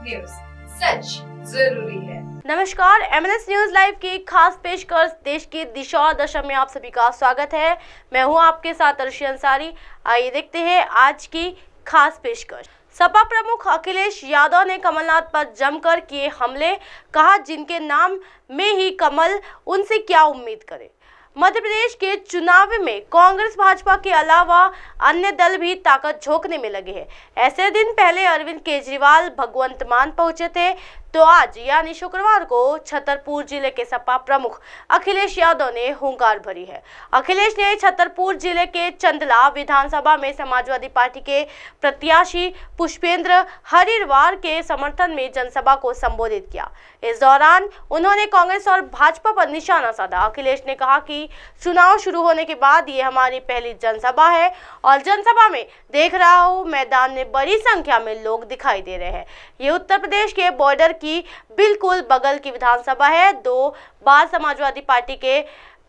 News, सच जरूरी है। नमस्कार, एमएनएस न्यूज लाइव की खास पेशकश देश की दिशा और दशा में आप सभी का स्वागत है। मैं हूं आपके साथ अर्शी अंसारी। आइए देखते हैं आज की खास पेशकश। सपा प्रमुख अखिलेश यादव ने कमलनाथ पर जमकर किए हमले, कहा जिनके नाम में ही कमल, उनसे क्या उम्मीद करें। मध्य प्रदेश के चुनाव में कांग्रेस भाजपा के अलावा अन्य दल भी ताकत झोंकने में लगे हैं। ऐसे दिन पहले अरविंद केजरीवाल भगवंत मान पहुंचे थे, तो आज यानी शुक्रवार को छतरपुर जिले के सपा प्रमुख अखिलेश यादव ने हुंकार भरी है। अखिलेश ने छतरपुर जिले के चंदला विधानसभा में समाजवादी पार्टी के प्रत्याशी पुष्पेंद्र हरिवार के समर्थन में जनसभा को संबोधित किया। इस दौरान उन्होंने कांग्रेस और भाजपा पर निशाना साधा। अखिलेश ने कहा कि चुनाव शुरू होने के बाद ये हमारी पहली जनसभा है और जनसभा में देख रहा हूँ मैदान में बड़ी संख्या में लोग दिखाई दे रहे हैं। ये उत्तर प्रदेश के बॉर्डर की बिल्कुल बगल की विधानसभा है। 2 बार समाजवादी पार्टी के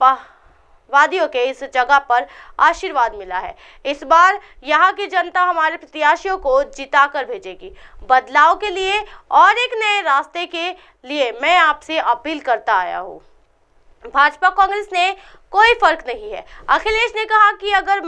वादियों के इस जगह पर आशीर्वाद मिला है। इस बार यहाँ की जनता हमारे प्रत्याशियों को जिताकर भेजेगी। बदलाव के लिए और एक नए रास्ते के लिए मैं आपसे अपील करता आया हूँ। भाजपा कांग्रेस ने कोई फर्क नहीं है। अखिलेश ने कहा कि अगर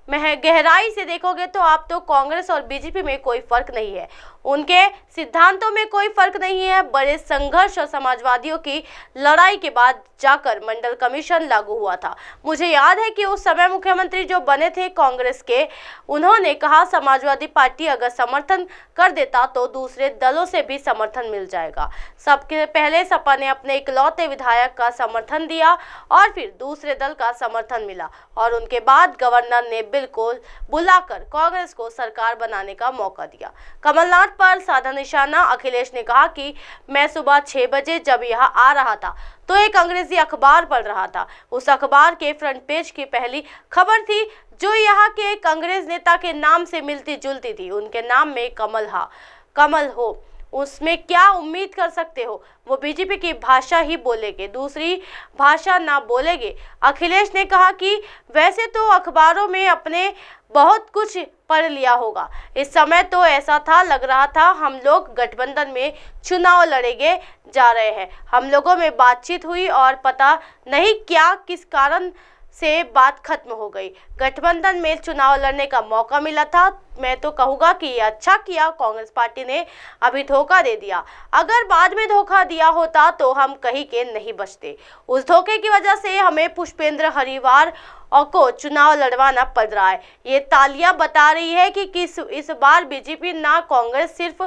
गहराई से देखोगे तो आप तो कांग्रेस और बीजेपी में कोई फर्क नहीं है, उनके सिद्धांतों में कोई फर्क नहीं है। बड़े संघर्ष और समाजवादियों की लड़ाई के बाद जाकर मंडल कमीशन लागू हुआ था। मुझे याद है कि उस समय मुख्यमंत्री जो बने थे कांग्रेस के, उन्होंने कहा समाजवादी पार्टी अगर समर्थन कर देता तो दूसरे दलों से भी समर्थन मिल जाएगा। सबके पहले सपा ने अपने इकलौते विधायक का समर्थन दिया और फिर दूसरे दल का समर्थन मिला और उनके बाद गवर्नर ने बिल्कुल बुलाकर कांग्रेस को सरकार बनाने का मौका दिया। कमलनाथ पर साधा निशाना। अखिलेश ने कहा कि मैं सुबह 6 बजे जब यहाँ आ रहा था तो एक अंग्रेजी अखबार पढ़ रहा था। उस अखबार के फ्रंट पेज की पहली खबर थी जो यहाँ के एक अंग्रेज नेता के नाम से मिलती जुलती थी। उनके नाम में कमल हो, उसमें क्या उम्मीद कर सकते हो। वो बीजेपी की भाषा ही बोलेंगे, दूसरी भाषा ना बोलेंगे। अखिलेश ने कहा कि वैसे तो अखबारों में अपने बहुत कुछ पढ़ लिया होगा। इस समय तो ऐसा था, लग रहा था हम लोग गठबंधन में चुनाव लड़ेंगे जा रहे हैं। हम लोगों में बातचीत हुई और पता नहीं क्या किस कारण से बात खत्म हो गई। गठबंधन में चुनाव लड़ने का मौका मिला था। मैं तो कहूँगा कि ये अच्छा किया कांग्रेस पार्टी ने अभी धोखा दे दिया। अगर बाद में धोखा दिया होता तो हम कहीं के नहीं बचते। उस धोखे की वजह से हमें पुष्पेंद्र हरिवार को चुनाव लड़वाना पड़ रहा है। ये तालियां बता रही है कि इस बार बीजेपी ना कांग्रेस सिर्फ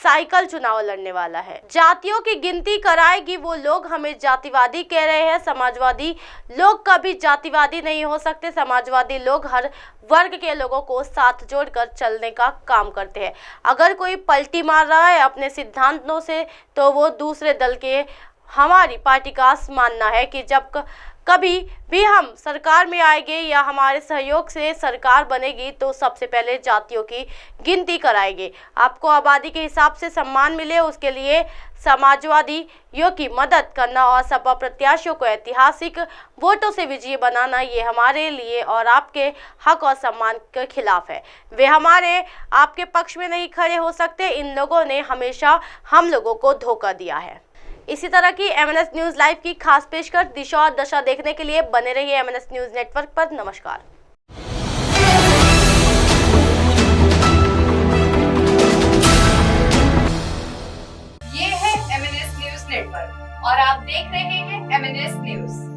साइकिल चुनाव लड़ने वाला है। जातियों की गिनती कराएगी वो लोग हमें जातिवादी कह रहे हैं। समाजवादी लोग कभी जातिवादी नहीं हो सकते। समाजवादी लोग हर वर्ग के लोगों को साथ जोड़कर चलने का काम करते हैं। अगर कोई पलटी मार रहा है अपने सिद्धांतों से तो वो दूसरे दल के। हमारी पार्टी का मानना है कि जब कभी भी हम सरकार में आएंगे या हमारे सहयोग से सरकार बनेगी तो सबसे पहले जातियों की गिनती कराएंगे। आपको आबादी के हिसाब से सम्मान मिले, उसके लिए समाजवादियों की मदद करना और सपा प्रत्याशियों को ऐतिहासिक वोटों से विजयी बनाना, ये हमारे लिए और आपके हक और सम्मान के खिलाफ है। वे हमारे आपके पक्ष में नहीं खड़े हो सकते। इन लोगों ने हमेशा हम लोगों को धोखा दिया है। इसी तरह की एमएनएस न्यूज लाइव की खास पेशकश दिशा और दशा देखने के लिए बने रहिए एमएनएस न्यूज नेटवर्क पर। नमस्कार। ये है एमएनएस न्यूज नेटवर्क और आप देख रहे हैं एमएनएस न्यूज।